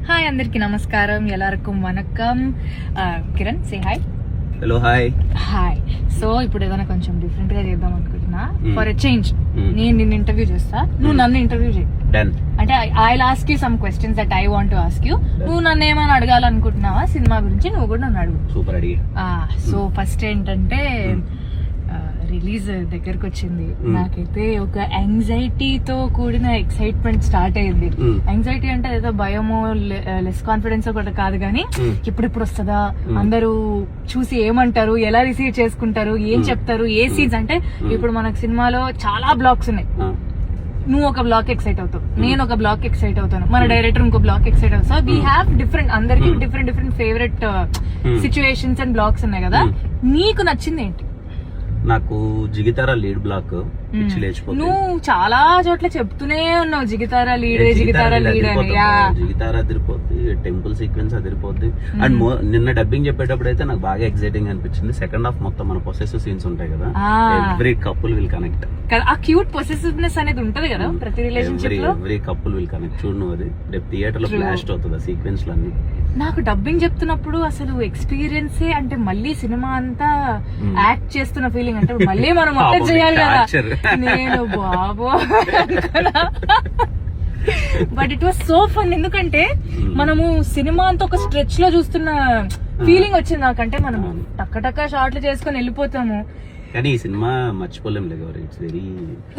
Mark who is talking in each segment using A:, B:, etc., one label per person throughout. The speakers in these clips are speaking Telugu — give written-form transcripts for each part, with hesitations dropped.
A: హాయ్ అందరికి నమస్కారం, ఎల్లరికం వనక్కం. Kiran say hi.
B: Hello hi.
A: Hi. So ఇప్పుడు ఏదైనా కొంచెం డిఫరెంట్ గా చేద్దాం అనుకుంటున్నా. ఫర్ ఎ చేంజ్ నేను నిన్ను ఇంటర్వ్యూ చేస్తా, నువ్వు నన్ను ఇంటర్వ్యూ చేయి. అంటే I ask you some questions that I want to ask you. నువ్వు నన్ను ఏమైనా అడగాలనుకుంటున్నావా సినిమా గురించి, నువ్వు కూడా నన్ను అడుగు.
B: సూపర్ అడిగి.
A: సో ఫస్ట్ ఏంటంటే రిలీజ్ దగ్గరకు వచ్చింది. నాకైతే ఒక యాంగ్జైటీతో కూడిన ఎక్సైట్మెంట్ స్టార్ట్ అయింది. యాంగ్జైటీ అంటే ఏదో భయమో లెస్ కాన్ఫిడెన్స్ కూడా కాదు, కానీ ఇప్పుడు వస్తుందా, అందరూ చూసి ఏమంటారు, ఎలా రిసీవ్ చేసుకుంటారు, ఏం చెప్తారు, ఏ సీన్స్. అంటే ఇప్పుడు మనకు సినిమాలో చాలా బ్లాక్స్ ఉన్నాయి. నువ్వు ఒక బ్లాక్ ఎక్సైట్ అవుతావు, నేను ఒక బ్లాక్ ఎక్సైట్ అవుతాను, మన డైరెక్టర్ ఇంకో బ్లాక్ ఎక్సైట్ అవుతావు. సో వీ హ్యావ్ డిఫరెంట్, అందరికి different favourite situations and blocks ఉన్నాయి కదా. నీకు నచ్చింది ఏంటి?
B: నాకు జిగితారా లీడ్ బ్లాక్ పిచ్చి లేచిపోతుంది.
A: నువ్వు చాలా చోట్ల చెప్తూనే ఉన్నావు జిగితారా లీడ్ అని.
B: జిగితారా అదిరిపోద్ది, టెంపుల్ సీక్వెన్స్ అదిరిపోద్ది. అండ్ నిన్న డబ్బింగ్ చెప్పేటప్పుడు అయితే నాకు బాగా ఎక్సైటింగ్ అనిపించింది. సెకండ్ హాఫ్ మొత్తం మన పొసెసివ్ సీన్స్ ఉంటాయి కదా, ఎవ్రీ కపుల్ విల్ కనెక్ట్.
A: ఆ క్యూట్ పొసెసివ్నెస్ అనేది ఉంటది కదా ప్రతి రిలేషన్షిప్ లో.
B: Every couple will connect. చూడు నువ్వు, అది రేపు థియేటర్ లో బ్లాస్ట్ అవుతుంది ఆ సీక్వెన్స్ లో అన్ని.
A: నాకు డబ్బింగ్ చెప్తున్నప్పుడు అసలు ఎక్స్పీరియన్సే, అంటే మళ్ళీ సినిమా అంతా యాక్ట్ చేస్తున్న ఫీలింగ్. అంటే మళ్ళీ మనం మొత్తం చేయాలి కదా. నేను బాబో, but it was so fun. ఎందుకంటే మనము సినిమా అంతా ఒక స్ట్రెచ్ లో చూస్తున్న ఫీలింగ్ వచ్చింది నాకంటే. మనం టక్క షార్ట్లు చేసుకుని వెళ్ళిపోతాము,
B: కానీ ఈ సినిమా మర్చిపోలేం లేదు. It's very.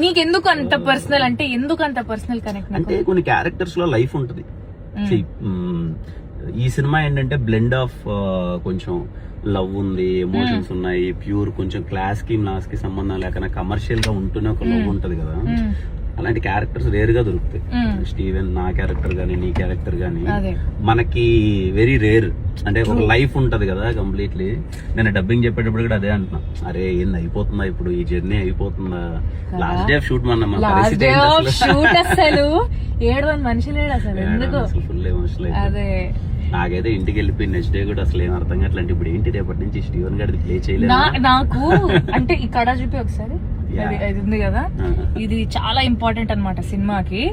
A: నీకెందుకు అంత పర్సనల్, అంటే ఎందుకు అంత పర్సనల్ కనెక్ట్?
B: అంటే కొన్ని క్యారెక్టర్స్ లో లైఫ్ ఉంటది. ఈ సినిమా ఏంటంటే బ్లెండ్ ఆఫ్ కొంచెం లవ్ ఉంది, ఎమోషన్స్ ఉన్నాయి, ప్యూర్ కొంచెం క్లాస్ కి నాస్ కి సంబంధం లేకుండా కమర్షియల్ గా ఉంటూనే ఒక లవ్ ఉంటది కదా. అలాంటి క్యారెక్టర్స్ రేర్ గా దొరుకుతాయి. స్టీవెన్, నా క్యారెక్టర్ గానీ, నీ క్యారెక్టర్ గానీ మనకి వెరీ రేర్. అంటే ఒక లైఫ్ ఉంటది కదా కంప్లీట్లీ. నేను డబ్బింగ్ చెప్పేటప్పుడు కూడా అదే అంటున్నా, అరే ఏంది అయిపోతుందా ఇప్పుడు ఈ జర్నీ, అయిపోతుందా? Last day of shoot
A: shoot అసలు ఏడవని మనిషి లేడు అసలు. ఎందుకు
B: ఫుల్ ఎమోషనల్.
A: అదే
B: నాకైతే ఇంటికి వెళ్ళిపోయి నెక్స్ట్ డే కూడా అసలు ఏం అర్థం కావట్లేదు. ఇప్పుడు ఏంటి రేపటి నుంచి స్టీవెన్ గారి ప్లే చేయలేదు
A: నాకు. అంటే ఈ కడ చూపి ఒకసారి, అది ఉంది కదా, ఇది చాలా ఇంపార్టెంట్ అన్నమాట సినిమాకి.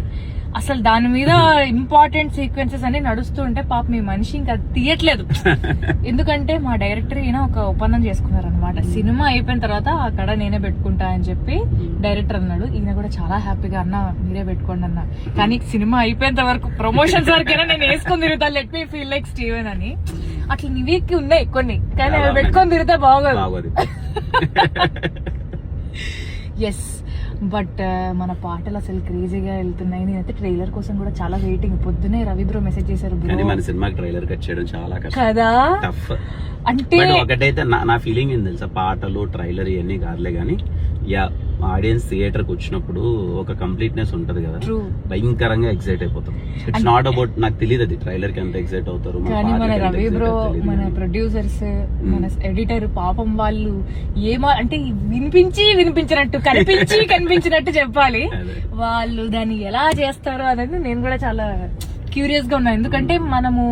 A: అసలు దాని మీద ఇంపార్టెంట్ సీక్వెన్సెస్ అన్ని నడుస్తూ ఉంటే పాప మీ మనిషి ఇంకా తీయట్లేదు. ఎందుకంటే మా డైరెక్టర్ ఈయన ఒక ఒప్పందం చేసుకున్నారు అనమాట. సినిమా అయిపోయిన తర్వాత ఆ కడ నేనే పెట్టుకుంటా అని చెప్పి డైరెక్టర్ అన్నాడు. ఈయన కూడా చాలా హ్యాపీగా, అన్న మీరే పెట్టుకోండి అన్న. కానీ సినిమా అయిపోయేంత వరకు, ప్రమోషన్స్ వరకైనా నేను వేసుకొని తిరుగుతా, let me feel like Steven అని. అట్లా నీవేకి ఉన్నాయి కొన్ని, కానీ అవి పెట్టుకొని తిరిగితే బాగోదు. ఎస్, బట్ మన పాటలు అసలు క్రేజీగా వెళ్తున్నాయి. నేనైతే ట్రైలర్ కోసం కూడా చాలా వెయిటింగ్. పొద్దునే రవి బ్రో మెసేజ్ చేశారు,
B: మన సినిమాకి ట్రైలర్ కట్ చేయడం చాలా కష్టం
A: కదా. అంటే
B: ఒకటైతే నా ఫీలింగ్ ఏం తెలుసా, పాటలు ట్రైలర్ ఇవన్నీ కాదులే కానీ, యా ఆడియన్స్ థియేటర్ కి వచ్చినప్పుడు ఒక కంప్లీట్నెస్ ఉంటది కదా, భయంకరంగా ఎక్సైట్ అయిపోతాం. ఇట్స్ నాట్ అబౌట్, నాకు తెలియదు అది ట్రైలర్ కి ఎంత ఎక్సైట్ అవుతారు.
A: కానీ మన రవి బ్రో, మన ప్రొడ్యూసర్స్, మన ఎడిటర్ పాపం వాళ్ళు అంటే వినిపించినట్టు, కనిపించినట్టు చెప్పాలి. వాళ్ళు దాన్ని ఎలా చేస్తారో అనేది నేను కూడా చాలా క్యూరియస్ గా ఉన్నాను. ఎందుకంటే మనము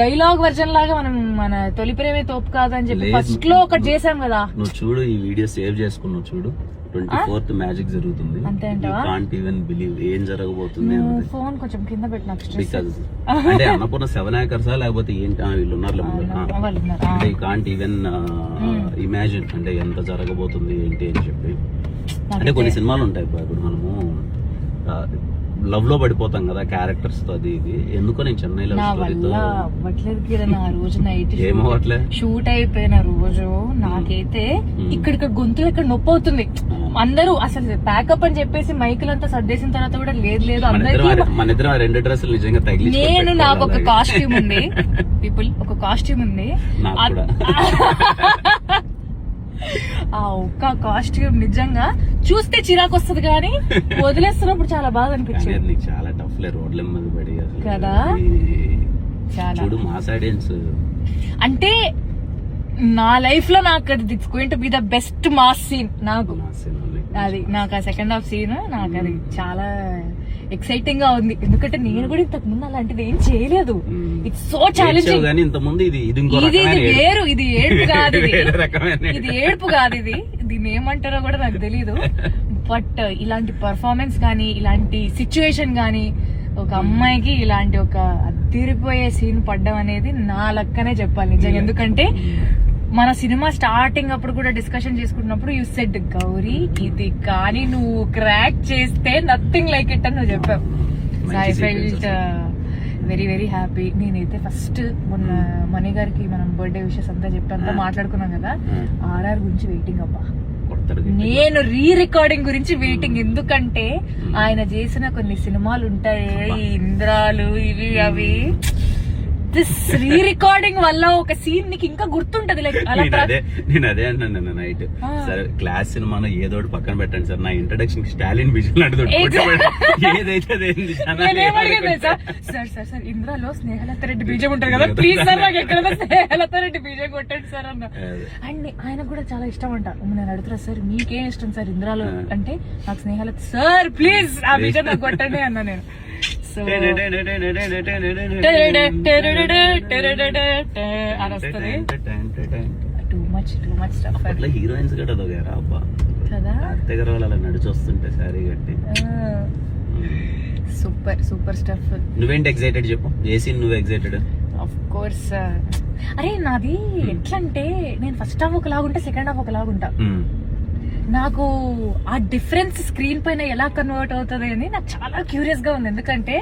A: డైలాగ్ వర్జన్ లాగా మనం మన తొలి ప్రేమే తోపు కాదని చెప్పి ఫస్ట్ లో ఒకటి చేసాం కదా.
B: నువ్వు చూడు, ఈ వీడియో సేవ్ చేసుకున్నావు చూడు, 24th మ్యాజిక్ జరుగుతుంది.
A: అంతే అంటావా?
B: కాంట్ ఈవెన్ బిలీవ్ ఏం జరగబోతుంది.
A: ఫోన్ కొంచెం కింద పెట్టిన
B: అంటే అన్నపూర్ణ 7 acres లేకపోతే ఏంటి వీళ్ళు ఉన్నారు. అంటే ఈ కాంట్ ఈవెన్ ఇమాజిన్, అంటే ఎంత జరగబోతుంది ఏంటి అని చెప్పి. అంటే కొన్ని సినిమాలు ఉంటాయి ఇప్పుడు మనము లవ్ లో పడిపోతాం కదా క్యారెక్టర్స్ తో, అది ఇది. ఎందుకో నేను చెన్నైలో
A: షూట్ అయిపోయిన రోజు నాకైతే ఇక్కడ గొంతులు ఇక్కడ నొప్పి అవుతుంది. అందరూ అసలు ప్యాకప్ అని చెప్పేసి మైకులంతా సర్దేసిన తర్వాత కూడా లేదు
B: మన ఇద్దరం 2 డ్రెస్సులు నిజంగా తగిలి.
A: నేను నాకు ఒక కాస్ట్యూమ్ ఉంది, పీపుల్ ఒక కాస్ట్యూమ్ ఉంది. ఆ ఒక్క కాస్ట్యూమ్ నిజంగా చూస్తే చిరాకు వస్తుంది, కానీ వదిలేస్తున్నప్పుడు చాలా బాగా అనిపించింది.
B: చాలా టఫ్ లే రోడ్ల మీద పడి
A: కదా.
B: చూడు మా సైడెన్స్,
A: అంటే నా లైఫ్ లో నాకు అది it's going to be the best mass scene. నాకు ఆ సెకండ్ హాఫ్ సీన్ నాకు అది చాలా ఎక్సైటింగ్ గా ఉంది. ఎందుకంటే నేను కూడా ఇంతకు ముందు అలాంటిది ఏం చేయలేదు. It's so challenging. ఇది వేరు, ఇది ఏడుపు కాదు, ఇది ఏడుపు కాదు, దీన్ని ఏమంటారో కూడా నాకు తెలీదు. బట్ ఇలాంటి పర్ఫార్మెన్స్ గానీ, ఇలాంటి సిచ్యువేషన్ గానీ ఒక అమ్మాయికి ఇలాంటి ఒక అదిరిపోయే సీన్ పడ్డం అనేది నా లక్కనే చెప్పాలి నిజంగా. ఎందుకంటే మన సినిమా స్టార్టింగ్ అప్పుడు కూడా డిస్కషన్ చేసుకున్నప్పుడు యూ సెడ్ గౌరీ ఇది కానీ నువ్వు క్రాక్ చేస్తే నథింగ్ లైక్ ఇట్ అని నువ్వు చెప్పావు. So I felt very very happy. నేనైతే ఫస్ట్ మొన్న మణి గారికి మనం బర్త్డే విషెస్ అంతా చెప్పంతా మాట్లాడుకున్నాం కదా, ఆర్ఆర్ గురించి వెయిటింగ్ అబ్బా. నేను రీ రికార్డింగ్ గురించి వెయిటింగ్. ఎందుకంటే ఆయన చేసిన కొన్ని సినిమాలు ఉంటాయి, ఇంద్రాలు ఇవి అవి, దిస్ రీ రికార్డింగ్ వల్ల ఒక సీన్ నీకు ఇంకా గుర్తుంటది. లైక్
B: నేను అదే అంటున్నాను నైట్. సరే క్లాస్ సినిమాను ఏదో పక్కన పెట్టండి సార్, నా introduction Stalin visual
A: sir sir sir ఇంద్రాలో స్నేహలత రెడ్డి బీజం ఉంటారు కదా, ప్లీజ్ సార్ నాకు ఎక్కడ స్నేహలత రెడ్డి బీజం కొట్టండి సార్ అన్న. అండ్ ఆయనకు కూడా చాలా ఇష్టం అంట. నేను అడుగుతున్నా సార్ మీకేం ఇష్టం సార్ ఇంద్రాలో అంటే, నాకు స్నేహలత సార్ ప్లీజ్ ఆ బీజం నాకు కొట్టండి అన్నా నేను. So too much stuff.
B: అట్లా హీరోయిన్స్ గట్ట దొగారా అబ్బా
A: కదా,
B: దగ్గర వాళ్ళు అలా నడిచి వస్తుంటే సారీ కట్టి.
A: Super super stuff.
B: నువ్వేంటి ఎక్సైటెడ్ చెప్పు, ఏ సీన్ నువ్వు ఎక్సైటెడ్?
A: ఆఫ్ కోర్స్ అరే నాది ఎట్లంటే నేను ఫస్ట్ హాఫ్ ఒకలాగుంటా, సెకండ్ హాఫ్ ఒకలాగుంటా. నాకు ఆ డిఫరెన్స్ స్క్రీన్ పైన ఎలా కన్వర్ట్ అవుతుంది అని నాకు చాలా క్యూరియస్ గా ఉంది. ఎందుకంటే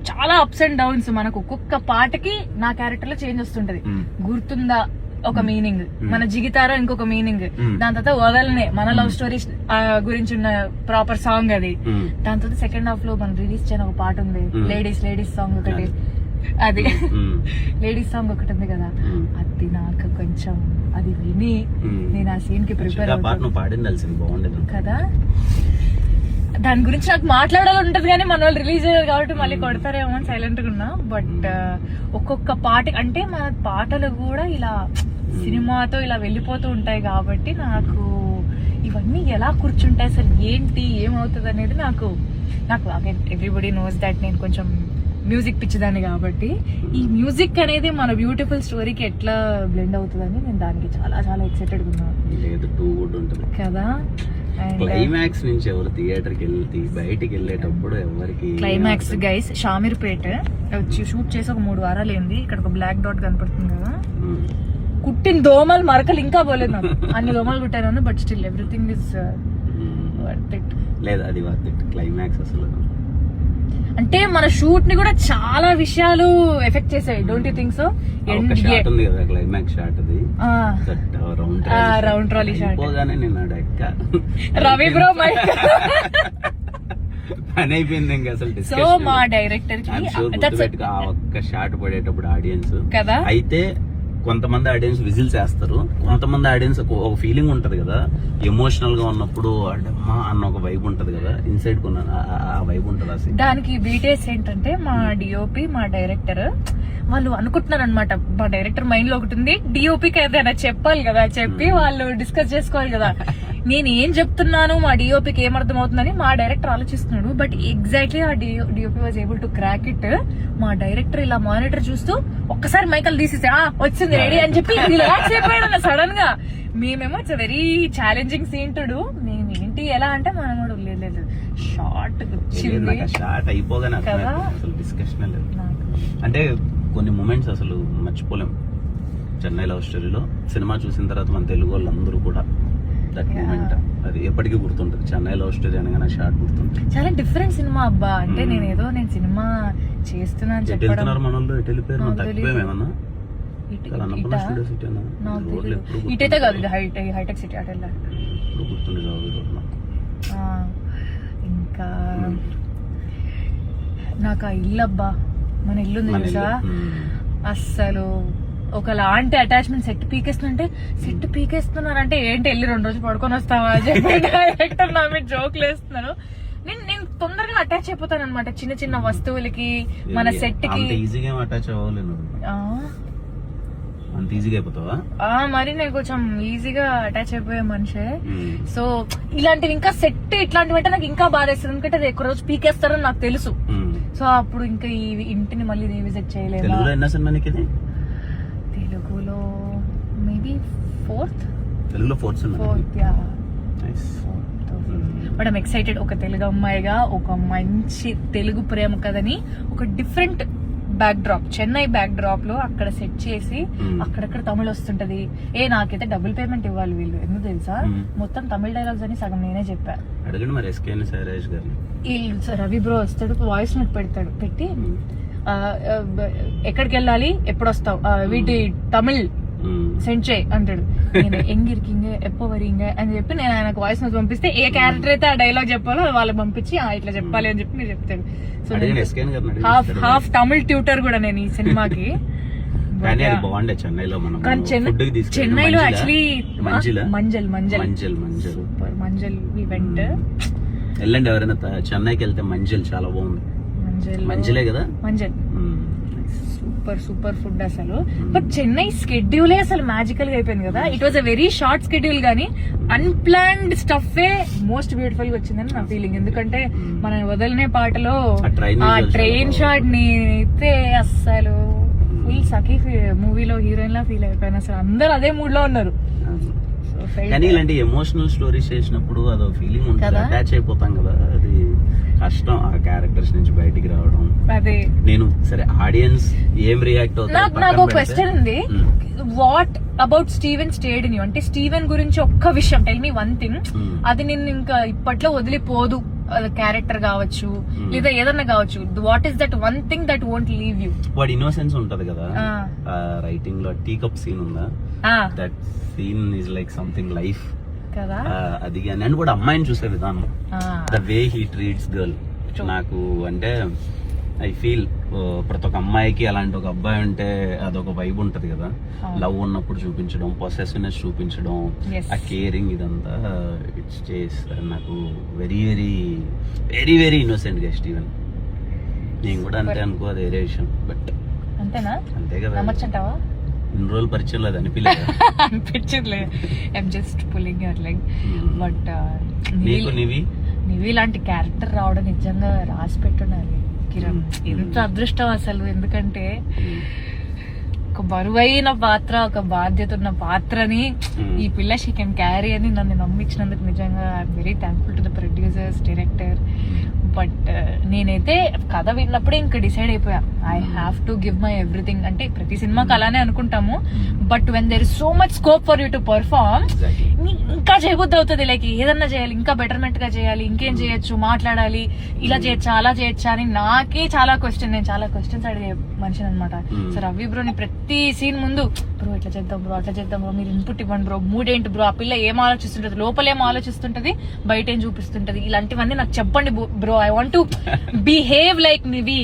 A: చాలా అప్స్ అండ్ డౌన్స్ మనకు ఒక్కొక్క పాటకి నా క్యారెక్టర్ లో చేంజ్ వస్తుంటది. గుర్తుందా ఒక మీనింగ్, మన జిగితారో ఇంకొక మీనింగ్, దాని తర్వాత వదలనే మన లవ్ స్టోరీ గురించి ఉన్న ప్రాపర్ సాంగ్ అది. దాని తర్వాత సెకండ్ హాఫ్ లో మనం రిలీజ్ చేయని ఒక పాట ఉంది, లేడీస్ సాంగ్ ఒకటి, అది లేడీస్ సాంగ్ ఒకటి ఉంది కదా, అది నాకు కొంచెం అది విని నేను ఆ సీన్ కి ప్రిపేర్ అవుతాను కదా. దాని గురించి నాకు మాట్లాడాలని ఉంటది కానీ మన వాళ్ళు రిలీజ్ అయ్యారు కాబట్టి మళ్ళీ కొడతారేమో అని సైలెంట్ గా ఉన్నా. బట్ ఒక్కొక్క పాట అంటే మన పాటలు కూడా ఇలా సినిమాతో ఇలా వెళ్ళిపోతూ ఉంటాయి కాబట్టి నాకు ఇవన్నీ ఎలా కూర్చుంటాయి అసలు ఏంటి ఏమవుతుంది అనేది నాకు ఎవ్రీబడి నోస్ దట్ నేను కొంచెం మ్యూజిక్ పిచ్చిదాన్ని కాబట్టి ఈ మ్యూజిక్ అనేది మన బ్యూటిఫుల్ స్టోరీకి ఎట్లా బ్లెండ్ అవుతుందని నేను దానికి చాలా చాలా ఎక్సైటెడ్ ఉన్నాను కదా.
B: క్లైమాక్స్ నుంచి ఎవరు థియేటర్ కి వెళ్ళి బయటికి వెళ్ళేటప్పుడు ఎవరికి
A: క్లైమాక్స్ గైస్ షామీర్పేట వచ్చి షూట్ చేసి ఒక 3 వారాలు అయింది. ఇక్కడ ఒక బ్లాక్ డాట్ కనపడుతుంది కదా, కుట్టిన దోమలు మరకలు ఇంకా పోలేదు నాకు. అన్ని దోమలు కుట్టాను but still everything is worth it.
B: లేదు అది వర్త్ ఇట్. క్లైమాక్స్ అసలు
A: అంటే మన షూట్ ని కూడా చాలా విషయాలు ఎఫెక్ట్ చేసాయి. Don't you think so?
B: Climax shot అది
A: రౌండ్ ట్రాలీ షాట్
B: పోగానే నేను అడక్క
A: రవి బ్రో మై
B: పని అయిపోయింది ఇంకా అసలు.
A: సో మా డైరెక్టర్ కి
B: ఆ ఒక్క షాట్ పడేటప్పుడు ఆడియన్స్
A: కదా,
B: అయితే కొంతమంది ఆడియన్స్ విజిల్స్ వేస్తారు, కొంతమంది ఆడియన్స్ ఒక ఫీలింగ్ ఉంటది కదా, ఎమోషనల్ గా ఉన్నప్పుడు అమ్మా అన్న ఒక వైబ్ ఉంటది కదా, ఇన్సైడ్ కొన్న ఆ వైబ్ ఉంటది. అసలు దానికి
A: డీటెయిల్స్ ఏంటంటే మా డిఓపి మా డైరెక్టర్ వాళ్ళు అనుకుంటున్నారు అనమాట. మా డైరెక్టర్ మైండ్ లో ఒకటి ఉంది, డిఓపికి ఏదైనా చెప్పాలి కదా, చెప్పి వాళ్ళు డిస్కస్ చేసుకోవాలి కదా. నేను ఏం చెప్తున్నాను మా డిఓపికి ఏమర్థం అవుతుందని మా డైరెక్టర్ ఆలోచిస్తున్నాడు. బట్ ఎగ్జాక్ట్లీ ఆ DOP was able to crack it. మా డైరెక్టర్ ఇలా మానిటర్ చూస్తూ ఒక్కసారి మైకల్ తీసేసి వచ్చింది రెడీ అని చెప్పి రిలాక్స్ అయిపోయాడు సడన్ గా. మేమేమో it's very challenging scene to do. మేము ఏంటి ఎలా అంటే మనం కూడా లేదు షార్ట్ వచ్చింది
B: షార్ట్ అయిపోగానే అసలు డిస్కషన్ లేదు. అంటే కొన్ని మూమెంట్స్ అసలు మర్చిపోలేం. చెన్నై లవ్ స్టోరీలో సినిమా చూసిన తర్వాత మన తెలుగు వాళ్ళందరూ కూడా దట్ మూమెంట్ అది ఎప్పటికీ గుర్తుంటది. చెన్నై లవ్ స్టోరీ అనగానే షార్ట్ గుర్తుంటది.
A: చాలా డిఫరెంట్ సినిమా అబ్బా. అంటే నేను సినిమా చేస్తున్నాను చెప్పడం
B: మన వాళ్ళు ఎటు వెళ్ళిపోయారు, తప్పిపోయామేమన్నా
A: ఇటైతే కాదు హైటెక్ సిటీ అటు వెళ్ళాలి.
B: గుర్తుండే
A: ఇంకా నాకు ఆ ఇల్లు అబ్బా, మన ఇల్లు ఉంది తెలుసా, అస్సలు ఒకలాంటి అటాచ్మెంట్. సెట్ పీకేస్తున్నారంటే ఏంటి వెళ్ళి 2 రోజులు పడుకొని వస్తావా అని చెప్పి డైరెక్టర్ నా మీద జోకులు వేస్తున్నారు. నేను తొందరగా అటాచ్ అయిపోతాను అనమాట చిన్న చిన్న వస్తువులకి, మన సెట్ కి.
B: అంత ఈజీగా అయిపోతావా?
A: మరి నేను కొంచెం ఈజీగా అటాచ్ అయిపోయే మనిషే. సో ఇలాంటివి ఇంకా సెట్ ఇట్లాంటివి అంటే నాకు ఇంకా బాధేస్తుంది. ఎందుకంటే అది ఎక్కువ రోజు పీకేస్తారని నాకు తెలుసు. సో అప్పుడు ఇంకా ఈ ఇంటిని మళ్ళీ రీవిజిట్ చేయలేదు. తెలుగులో మేబీ 4th.
B: తెలుగులో 4th.
A: But I'm excited. ఒక తెలుగు అమ్మాయిగా ఒక మంచి తెలుగు ప్రేమ కథని ఒక different back drop, Chennai back drop లో అక్కడ సెట్ చేసి అక్కడక్కడ తమిళ వస్తుంటది. నాకైతే డబుల్ పేమెంట్ ఇవ్వాలి వీళ్ళు, ఎందుకు తెలుసా? మొత్తం తమిళ డైలాగ్స్ అని సగం నేనే చెప్పా.
B: అడగండి మరి ఎస్కేఎన్ శైలేష్ గారిని.
A: రవి బ్రో వస్తాడు, వాయిస్ నోట్ పెడతాడు, పెట్టి ఎక్కడికి వెళ్ళాలి, ఎప్పుడు వస్తావు, వీటి తమిళ్ సెండ్ చేయి అంటాడు. నేను ఎంగిరికింగ ఎప్ప వరింగ అని చెప్పి నేను ఆయనకు వాయిస్ నోట్ పంపిస్తే ఏ క్యారెక్టర్ అయితే ఆ డైలాగ్ చెప్పాలో వాళ్ళకి పంపించి ఇట్లా చెప్పాలి అని చెప్పి మీరు చెప్తాడు. సో హాఫ్ తమిళ్ ట్యూటర్ కూడా నేను ఈ సినిమాకి. చెన్నైలో యాక్చువల్లీ మంజల్ ఈవెంట్
B: వెళ్ళండి ఎవరైనా చెన్నైకి వెళ్తే మంజల్ చాలా బాగుంది. మంజలే కదా, మంజల్
A: సూపర్ ఫుడ్ అసలు. బట్ చెన్నై స్కెడ్యూలే అసలు మ్యాజికల్ గా అయిపోయింది కదా. It was a very short schedule గానీ అన్ప్లాన్డ్ స్టఫ్ మోస్ట్ బ్యూటిఫుల్ గా వచ్చిందని నా ఫీలింగ్. ఎందుకంటే మన వదలనే పాటలో ఆ ట్రైన్ షాట్ ని అయితే అస్సలు ఫుల్ సఖీ మూవీలో హీరోయిన్ లా ఫీల్ అయిపోయాను. అసలు అందరు అదే మూడ్ లో ఉన్నారు.
B: కానీ ఇలాంటి ఎమోషనల్ స్టోరీస్ చేసినప్పుడు అదో ఫీలింగ్ ఉంటుంది, అటాచ్ అయిపోతాం కదా. అది కష్టం ఆ క్యారెక్టర్స్ నుంచి బయటికి రావడం.
A: అదే
B: నేను సరే ఆడియన్స్ ఏం రియాక్ట్ అవుతారు.
A: నాకు ఒక క్వశ్చన్ ఉంది, what about Steven stayed in you? అంటే స్టీవెన్ గురించి ఒక్క విషయం, టెల్ మీ వన్ థింగ్, అది నేను ఇంకా ఇప్పట్లో వదిలిపోదు, క్యారెక్టర్ కావచ్చు లేదా ఏదన్నా కావచ్చు. What is that one thing that won't leave you?
B: వాడి ఇన్నోసెన్స్ ఉంటది కదా, రైటింగ్ లో టీ కప్ సీన్ ఉందా, that scene is like something life
A: కదా.
B: అది నేను కూడా అమ్మాయిని చూసే విధానం, the way he treats girl, నాకు అంటే ఐ ఫీల్ ప్రతి ఒక్క అమ్మాయికి అలాంటి ఒక అబ్బాయి ఉంటే అదొక వైబ్ ఉంటది కదా. లవ్ ఉన్నప్పుడు చూపించడం, పొసెసివ్నెస్ చూపించడం, ఆ కేరింగ్, ఇదంతా ఇట్స్ చేస్ నాకు very very very very innocent గా స్టీవెన్. నేను కూడా అంతే అనుకో, అది వేరే విషయం. బట్
A: అంతేనా?
B: అంతే కదా,
A: నమ్మొచ్చంటావా?
B: ఇన్ని రోజులు పరిచయం లేదు అనిపించలేదు.
A: అనిపించట్లేదు, I'm just pulling your leg. But Nivi లాంటి క్యారెక్టర్ రావడం నిజంగా రాసి పెట్టున్నారు కిరణ్. ఎంత అదృష్టం అసలు. ఎందుకంటే ఒక బరువైన పాత్ర, ఒక బాధ్యత ఉన్న పాత్రని ఈ పిల్ల షీ కెన్ క్యారీ అని నన్ను నమ్మించినందుకు నిజంగా I'm very thankful to the producers, director. But నేనైతే కథ విన్నప్పుడే ఇంకా డిసైడ్ అయిపోయా, I have to give my everything. అంటే ప్రతి సినిమాకి అలానే అనుకుంటాము, but when there is so much scope for you to perform, ఇంకా చేయబుద్ధి అవుతుంది. లైక్ ఏదన్నా చేయాలి, ఇంకా బెటర్మెంట్ గా చేయాలి, ఇంకేం చేయొచ్చు, మాట్లాడాలి, ఇలా చేయొచ్చా, అలా చేయొచ్చా అని నాకే చాలా క్వశ్చన్, నేను చాలా క్వశ్చన్స్ అడిగే మనిషిని అనమాట. సో రవి బ్రోని ప్రతి సీన్ ముందు, బ్రో ఇట్లా చేద్దాం బ్రో, అట్లా చేద్దాం బ్రో, మీరు ఇన్పుట్ ఇవ్వండి బ్రో, మూడ్ ఏంటి బ్రో, ఆ పిల్ల ఏం ఆలోచిస్తుంటది, లోపల ఏం ఆలోచిస్తుంటది, బయట ఏం చూపిస్తుంటది, ఇలాంటివన్నీ నాకు చెప్పండి bro, I want to behave like Nivi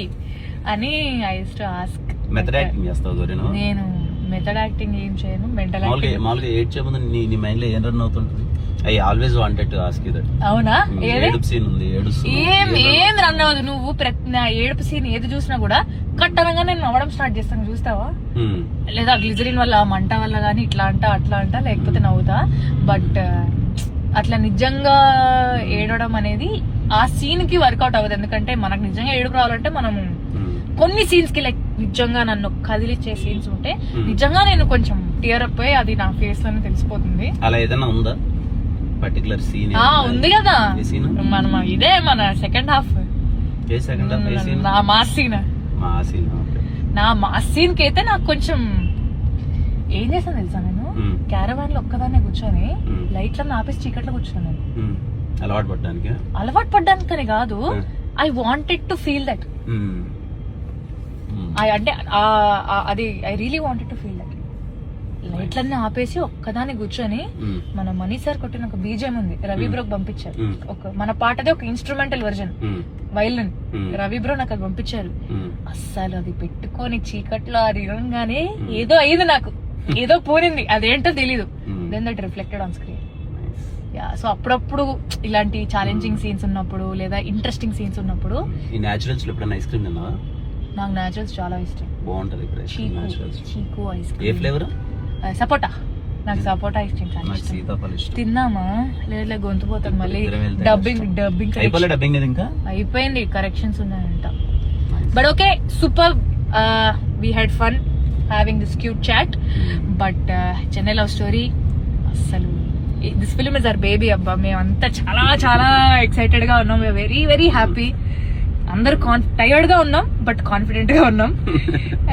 A: అని I used to ask.
B: Method acting చేస్తావు?
A: నేను మెథడ్ యాక్టింగ్ ఏం చేయను, మెంటల్ యాక్టింగ్.
B: మామూలుగా ఏడ్చే ముందు నీ మైండ్ లో ఏం రన్ అవుతుంటుంది? I always wanted to ask you that.
A: అవునా?
B: ఏడుపు సీన్ ఉంది,
A: ఏం రన్ అవ్వదు. నువ్వు నా ఏడుపు సీన్ ఏది చూసినా కూడా కట్టనంగా నేను నవ్వడం స్టార్ట్ చేస్తాను, చూస్తావా? లేదా గ్లిజరిన్ వల్ల, మంట వల్ల గానీ ఇట్లా అట్లా అంట, లేకపోతే నవ్వుతా. బట్ అట్లా నిజంగా ఏడవడం అనేది ఆ సీన్ కి వర్కౌట్ అవ్వదు. ఎందుకంటే మనకు నిజంగా ఏడుపు రావాలంటే మనం కొన్ని సీన్స్ కి, లైక్ నిజంగా నన్ను కదిలిచ్చే సీన్స్ ఉంటే నిజంగా నేను కొంచెం టియర్ అప్ అయ్యి అది నా ఫేస్ లోనే తెలిసిపోతుంది.
B: అలా ఏదైనా ఉందా పర్టికులర్ సీన్?
A: ఉంది కదా, మనం ఇదే మన సెకండ్ హాఫ్ నా మాస్ సీన్. నా మాస్ సీన్ కి అయితే నాకు కొంచెం ఏం చేస్తాను తెలుసా, నేను క్యారవాన్ లో ఒక్కదాన్నే కూర్చొని లైట్లను ఆపేసి చీకట్లో కూర్చున్నాను. అలవాటు పడ్డానికని కాదు, I wanted to feel that. అంటే అది I really wanted to feel that. లైట్లన్నీ ఆపేసి ఒక్కదాన్ని కూర్చొని, మన మనీ సార్ కొట్టిన ఒక బీజం ఉంది, రవి బ్రోకి పంపించారు. మన పాటదే ఒక instrumental version, violin, Ravi bro నాకు అది పంపించారు. అస్సలు అది పెట్టుకొని చీకట్లో అది వినగానే ఏదో అయింది నాకు, ఏదో పోనింది, అదేంటో తెలీదు. Then that reflected on screen. So అప్పుడప్పుడు ఇలాంటి ఛాలెంజింగ్ సీన్స్ ఉన్నప్పుడు లేదా ఇంట్రెస్టింగ్ సీన్స్ ఉన్నప్పుడు. నాకు నేచురల్స్ చాలా ఇష్టం, బాగుంటది. చీకు ఐస్ క్రీమ్, సపోటా, నాకు సపోటా ఐస్ క్రీమ్ చాలా ఇష్టం. తిన్నామా లేదా గొంతు పోతుంది మళ్ళీ. డబ్బింగ్ అయిపోయింది, కరెక్షన్స్ ఉన్నాయంట. But okay, super, we had fun having this cute chat. But Chennai love story అస్సలు this film is our baby అబ్బా. మేమంతా చాలా చాలా ఎక్సైటెడ్ గా ఉన్నాం. Very very happy. అందరు టైర్డ్ గా ఉన్నాం బట్ కాన్ఫిడెంట్ గా ఉన్నాం.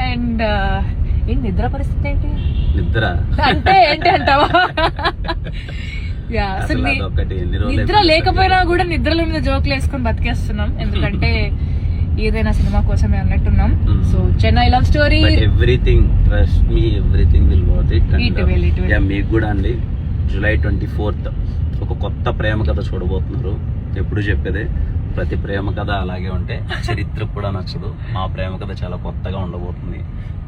A: అండ్ ఏంటి నిద్ర పరిస్థితి ఏంటి?
B: నిద్ర
A: అంటే ఏంటి అంటావా?
B: అసలు అదొక్కటి ఎన్ని రోజులు
A: నిద్ర లేకపోయినా కూడా నిద్రల మీద జోకులు వేసుకొని బతికేస్తున్నాం. ఎందుకంటే ఏదైనా సినిమా కోసమే అన్నట్టున్నాం. So Chennai love story,
B: everything trust me, everything will worth it. మీకు కూడా అండి July 24th ఒక కొత్త ప్రేమ కథ చూడబోతున్నారు. ఎప్పుడు చెప్పేదే, ప్రతి ప్రేమ కథ అలాగే ఉంటే చరిత్ర కూడా నచ్చదు. మా ప్రేమ కథ చాలా కొత్తగా ఉండబోతుంది.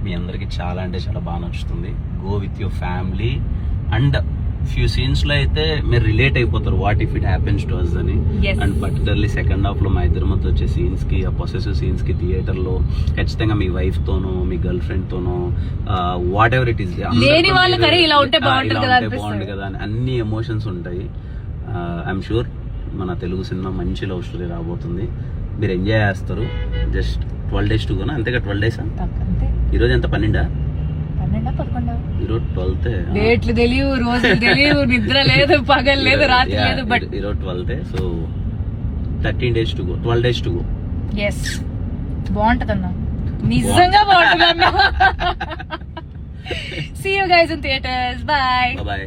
B: మీ అందరికి చాలా అంటే చాలా బాగా నచ్చుతుంది. Go with your family. And few scenes లో అయితే మీరు రిలేట్ అయిపోతారు, what if it happens to us అని.
A: Yes.
B: And particularly second half లో మా ఇద్దరి మధ్య వచ్చే సీన్స్ కి, ఆ పొసెసివ్ సీన్స్ కి థియేటర్ లో ఖచ్చితంగా మీ వైఫ్ తోనో మీ గర్ల్ ఫ్రెండ్ తోనో వాట్ ఎవర్ ఇట్ ఈస్,
A: లేని వాళ్ళు కరే ఇలా ఉంటే బాగుంటుంది కదా
B: బాగుంటుంది కదా అని అన్ని ఎమోషన్స్ ఉంటాయి. ఐఎమ్ షూర్ మన తెలుగు సినిమా మంచి లవ్ స్టోరీ రాబోతుంది. మీరు ఎంజాయ్ చేస్తారు. జస్ట్ 12 days టు గోనా, అంతేగా 12 days.
A: అంతే.
B: ఈరోజు ఎంత 12?
A: 11
B: ఈరోజు 12th.
A: డేట్లు తెలియవు, రోజులు తెలియవు, నిద్ర లేదు, పగలు లేదు, రాత్రి లేదు. బట్
B: ఈరోజు 12th. So 13 days to go, 12 days to go.
A: Yes, బాగుంటదన్నా, నిజంగా బాగుంటదన్నా. See you guys in theaters. Bye.
B: Bye.